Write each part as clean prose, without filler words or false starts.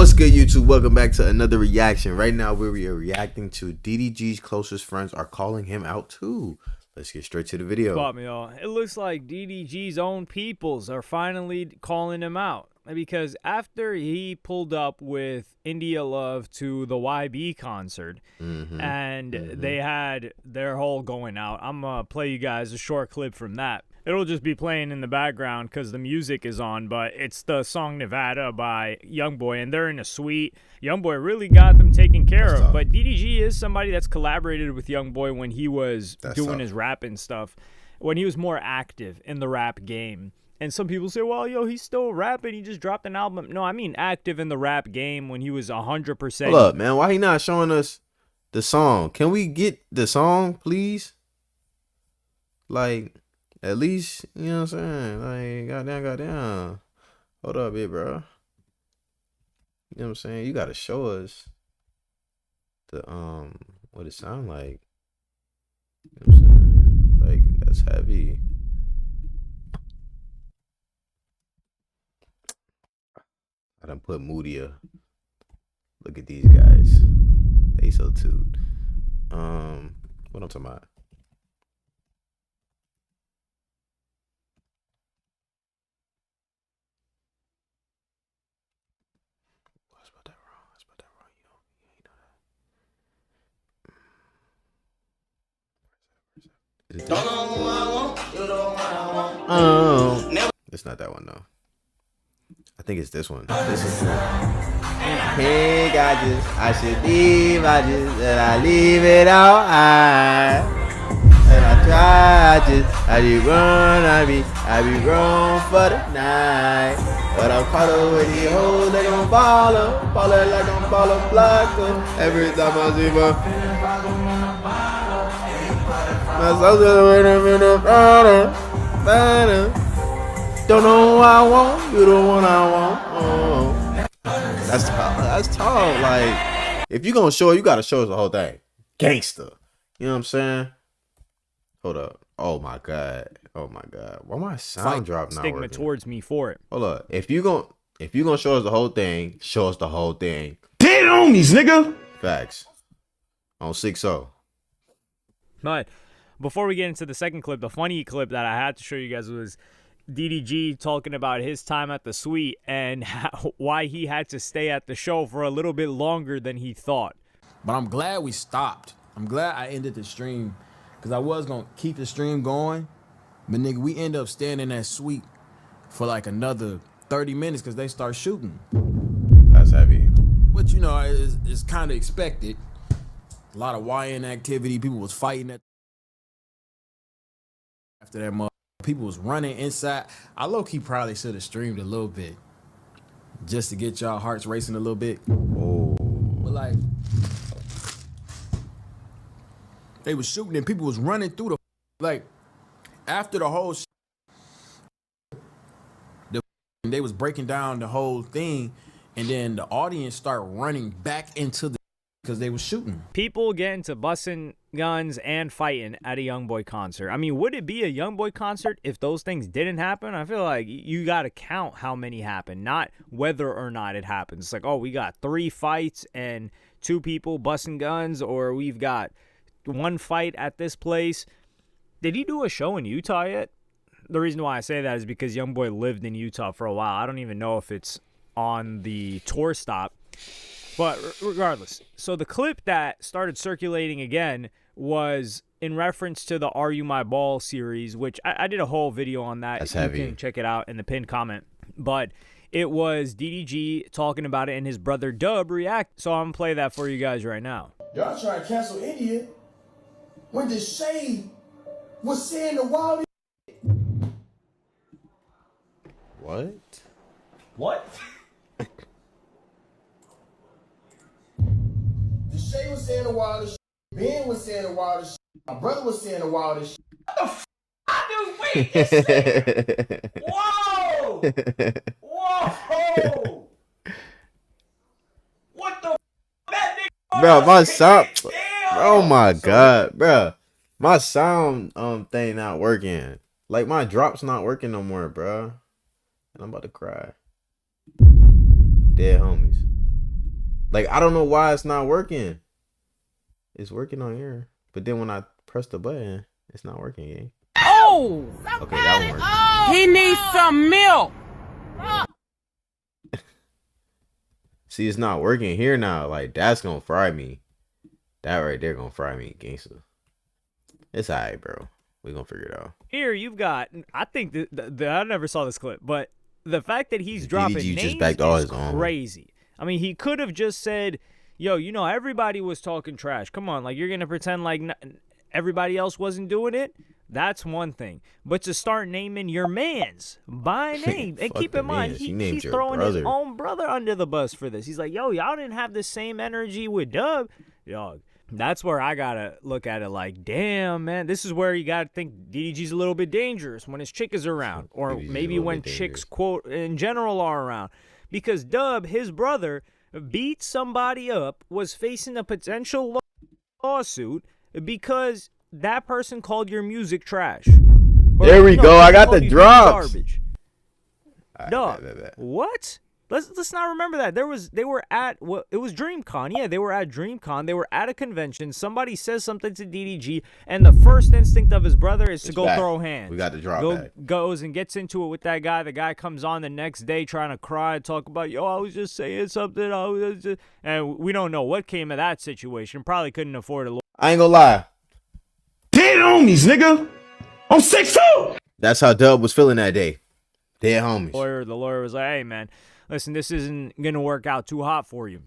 What's good, YouTube? Welcome back to another reaction. Right now, we are reacting to DDG's closest friends are calling him out too. Let's get straight to the video. Spot me all. It looks like DDG's own peoples are finally calling him out, because after he pulled up with India Love to the YB concert and they had their whole going out, I'm gonna play you guys a short clip from that. It'll just be playing in the background because the music is on, but it's the song Nevada by Youngboy, and they're in a suite. Youngboy really got them taken care of, but DDG is somebody that's collaborated with Youngboy when he was doing his rap and stuff, when he was more active in the rap game. And some people say, well, yo, he's still rapping, he just dropped an album. No, I mean active in the rap game when he was 100%. Hold up, man. Why he not showing us the song? Can we get the song, please? Like, at least, you know what I'm saying? Like, goddamn. Hold up, bit, bro. You know what I'm saying? You gotta show us the what it sound like. You know what I'm saying? Like, that's heavy. I done put Moodier. Look at these guys. They so too. What I'm talking about? It's not that one though. I think it's this one. This is Pink, I should leave, and I leave it all. And I try, I be run, I be wrong for the night. But I'm caught up with these hoes, they gon' baller like I'm baller blocker. Every time I see my don't know what I want, you the one I want. That's tall. Like, if you gonna show it, you gotta show us the whole thing. Gangster. You know what I'm saying? Hold up. Oh my god. Why my sound drop not stigma working? Towards me for it. Hold up. If you gonna show us the whole thing, show us the whole thing. Dead homies, nigga. Facts. On 6-0. But before we get into the second clip, the funny clip that I had to show you guys was DDG talking about his time at the suite and why he had to stay at the show for a little bit longer than he thought. But I'm glad we stopped. I'm glad I ended the stream, because I was going to keep the stream going. But, nigga, we end up staying in that suite for like another 30 minutes because they start shooting. That's heavy. But, you know, it's kind of expected. A lot of YN activity. People was fighting after that mother. People was running inside. I low-key probably should have streamed a little bit just to get y'all hearts racing a little bit. Oh. But, like, they was shooting and people was running through the, like, after the whole they was breaking down the whole thing, and then the audience start running back into the, because they was shooting. People get into busting guns and fighting at a Youngboy concert. I mean, would it be a Youngboy concert if those things didn't happen? I feel like you got to count how many happen, not whether or not it happens. It's like, oh, we got 3 fights and 2 people busting guns, or we've got 1 fight at this place. Did he do a show in Utah yet? The reason why I say that is because Youngboy lived in Utah for a while. I don't even know if it's on the tour stop. But regardless, so the clip that started circulating again was in reference to the Are You My Ball series, which I did a whole video on that. That's heavy. You can check it out in the pinned comment. But it was DDG talking about it and his brother Dub react. So I'm going to play that for you guys right now. Y'all trying to cancel India when the shade was saying the wildest. What? What? The shade was saying the wildest shit. Ben was saying the wildest shit. My brother was saying the wildest shit. What the f***? I just wait this shit. Whoa! Whoa! What the f***? That nigga. Bro, my sound. Oh my god, bro. My sound thing not working. Like, my drop's not working no more, bro. And I'm about to cry. Dead homies. Like, I don't know why it's not working. It's working on here. But then when I press the button, it's not working, gang. Oh! Okay, that one worked. He needs some milk. See, it's not working here now. Like, that's gonna fry me. That right there gonna fry me, gangster. It's alright, bro. We gonna figure it out. Here you've got. I think that I never saw this clip, but the fact that he's dropping DDG names just backed all is his own. crazy. I mean, he could have just said, "Yo, you know, everybody was talking trash. Come on, like you're gonna pretend like everybody else wasn't doing it." That's one thing, but to start naming your mans by name, and keep in mind, he's throwing his own brother under the bus for this. He's like, "Yo, y'all didn't have the same energy with Dub, yo." That's where I gotta look at it like, damn, man. This is where you gotta think DDG's a little bit dangerous when his chick is around, or maybe when chicks, quote, in general are around, because Dub, his brother, beat somebody up, was facing a potential lawsuit because that person called your music trash. There we go. I got the drops. Garbage. Dog. What? Let's not remember that. It was DreamCon. Yeah, they were at DreamCon. They were at a convention. Somebody says something to DDG, and the first instinct of his brother is to go throw hands. We got the drop back. Goes and gets into it with that guy. The guy comes on the next day trying to cry and talk about, yo, I was just saying something. And we don't know what came of that situation. Probably couldn't afford a lawyer. I ain't gonna lie. Dead homies, nigga. I'm 6'2". That's how Dub was feeling that day. Dead homies. The lawyer was like, hey, man, listen, this isn't going to work out too hot for you.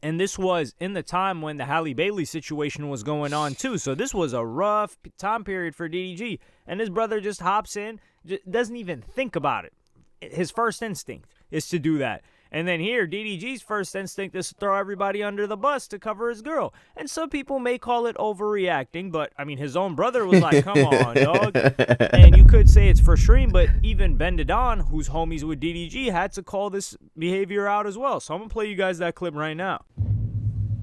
And this was in the time when the Halle Bailey situation was going on, too. So this was a rough time period for DDG. And his brother just hops in, doesn't even think about it. His first instinct is to do that. And then here, DDG's first instinct is to throw everybody under the bus to cover his girl. And some people may call it overreacting, but, I mean, his own brother was like, come on, dog. And you could say it's for stream, but even Bendadon, who's homies with DDG, had to call this behavior out as well. So I'm going to play you guys that clip right now.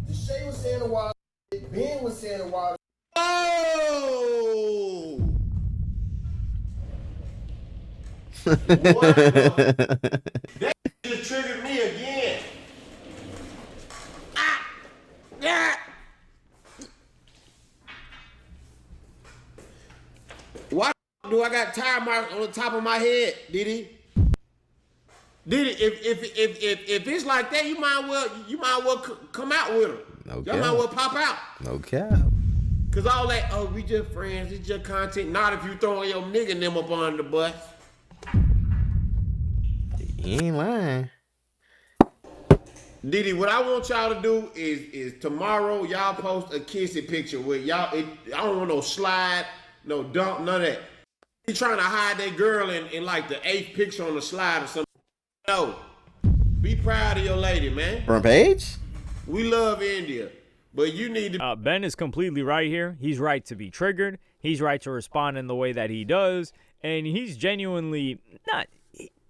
Shay was saying a wild shit. Ben was saying a wild shit. Oh! What the? That just triggered me again. Why do I got tire marks on the top of my head, Diddy? Diddy, if it's like that, you might well come out with them. No Y'all might well pop out. No cap. Cause all that, oh, we just friends, it's just content. Not if you throwing your nigga and them up on the bus. He ain't lying. Diddy, what I want y'all to do is tomorrow y'all post a kissy picture with y'all. I don't want no slide, no dump, none of that. He trying to hide that girl in like the 8th picture on the slide or something. No, be proud of your lady, man. Front page? We love India, but you need to. Ben is completely right here. He's right to be triggered. He's right to respond in the way that he does, and he's genuinely not.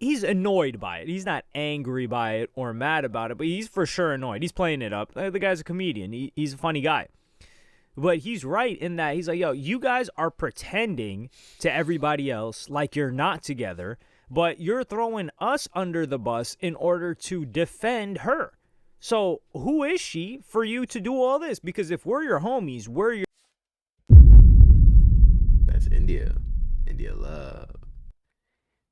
He's annoyed by it. He's not angry by it or mad about it, but he's for sure annoyed. He's playing it up. The guy's a comedian. He's a funny guy. But he's right in that he's like, yo, you guys are pretending to everybody else like you're not together, but you're throwing us under the bus in order to defend her. So who is she for you to do all this? Because if we're your homies, we're your... That's India. India love.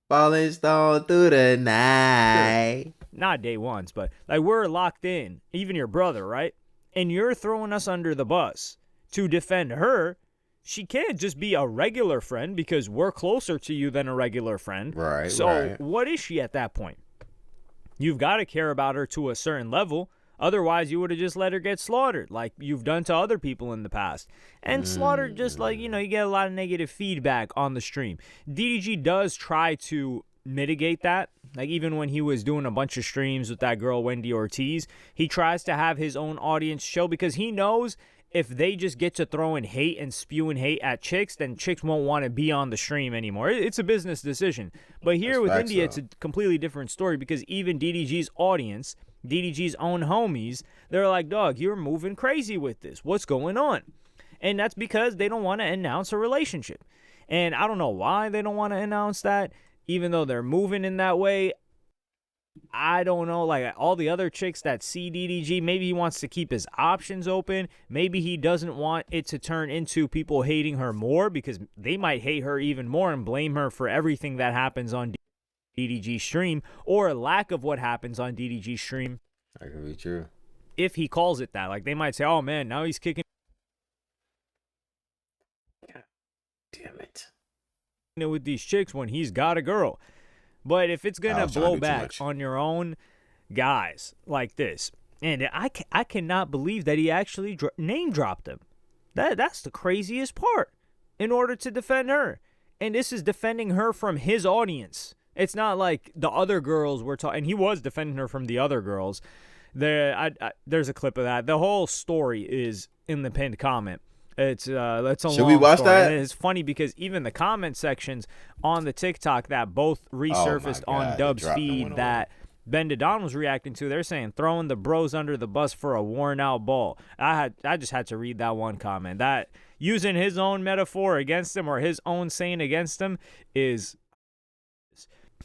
Falling stone through the night. Not day ones, but like we're locked in. Even your brother, right? And you're throwing us under the bus to defend her. She can't just be a regular friend because we're closer to you than a regular friend. Right. So what is she at that point? You've got to care about her to a certain level. Otherwise, you would have just let her get slaughtered like you've done to other people in the past. And slaughtered just like, you get a lot of negative feedback on the stream. DDG does try to mitigate that. Like even when he was doing a bunch of streams with that girl, Wendy Ortiz, he tries to have his own audience show because he knows if they just get to throwing hate and spewing hate at chicks, then chicks won't want to be on the stream anymore. It's a business decision. But here with India, it's a completely different story because even DDG's audience, DDG's own homies, they're like, dog, you're moving crazy with this. What's going on? And that's because they don't want to announce a relationship. And I don't know why they don't want to announce that, even though they're moving in that way. I don't know, like all the other chicks that see DDG, maybe he wants to keep his options open. Maybe he doesn't want it to turn into people hating her more, because they might hate her even more and blame her for everything that happens on DDG stream, or a lack of what happens on DDG stream. That could be true. If he calls it that, like they might say, oh man, now he's kicking Damn it. it with these chicks when he's got a girl. But if it's going to blow back on your own guys like this, and I cannot believe that he actually name dropped him. That's the craziest part, in order to defend her. And this is defending her from his audience. It's not like the other girls were talking, and he was defending her from the other girls. There's a clip of that. The whole story is in the pinned comment. It's a Should we watch that? And it's funny because even the comment sections on the TikTok that both resurfaced on Dub's feed that Ben Dedon was reacting to, they're saying throwing the bros under the bus for a worn out ball. I just had to read that one comment. That using his own metaphor against him, or his own saying against him, is.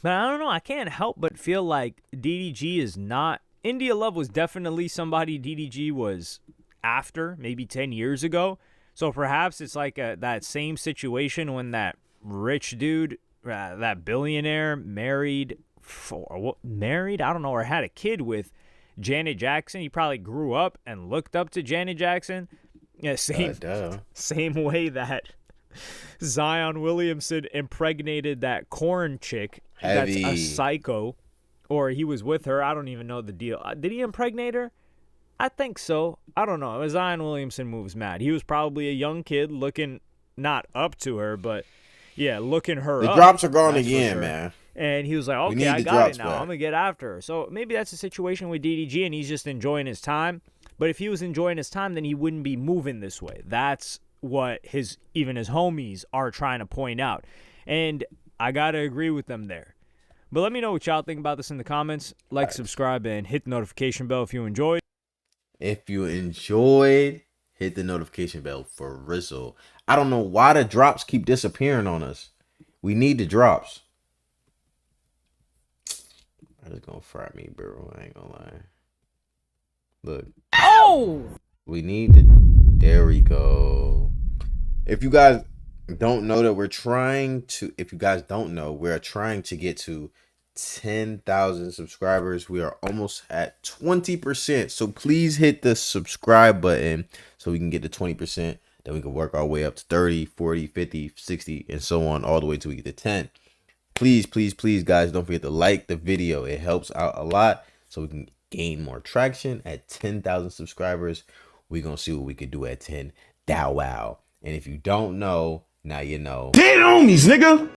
But I don't know. I can't help but feel like DDG is not. India Love was definitely somebody DDG was after maybe 10 years ago. So perhaps it's like that same situation when that rich dude, that billionaire married, I don't know, or had a kid with Janet Jackson. He probably grew up and looked up to Janet Jackson. Yeah, same way that Zion Williamson impregnated that corn chick. Heavy. That's a psycho. Or he was with her. I don't even know the deal. Did he impregnate her? I think so. I don't know. Zion Williamson moves mad. He was probably a young kid looking not up to her, but yeah, looking her up. The drops are gone again, man. And he was like, okay, I got it now. I'm going to get after her. So maybe that's a situation with DDG and he's just enjoying his time. But if he was enjoying his time, then he wouldn't be moving this way. That's what even his homies are trying to point out. And I got to agree with them there. But let me know what y'all think about this in the comments. Like, subscribe, and hit the notification bell if you enjoyed. If you enjoyed, hit the notification bell for Rizzle. I don't know why the drops keep disappearing on us. We need the drops. That's gonna fry me, bro. I ain't gonna lie. Look. Oh! We need the... There we go. If you guys don't know that we're trying to... If you guys don't know, we're trying to get to 10,000 subscribers. We are almost at 20%. So please hit the subscribe button so we can get to 20%. Then we can work our way up to 30, 40, 50, 60, and so on, all the way till we get to 10. Please, please, please, guys, don't forget to like the video. It helps out a lot so we can gain more traction. At 10,000 subscribers, we're going to see what we can do at 10. Wow. And if you don't know, now you know. 10 homies, nigga.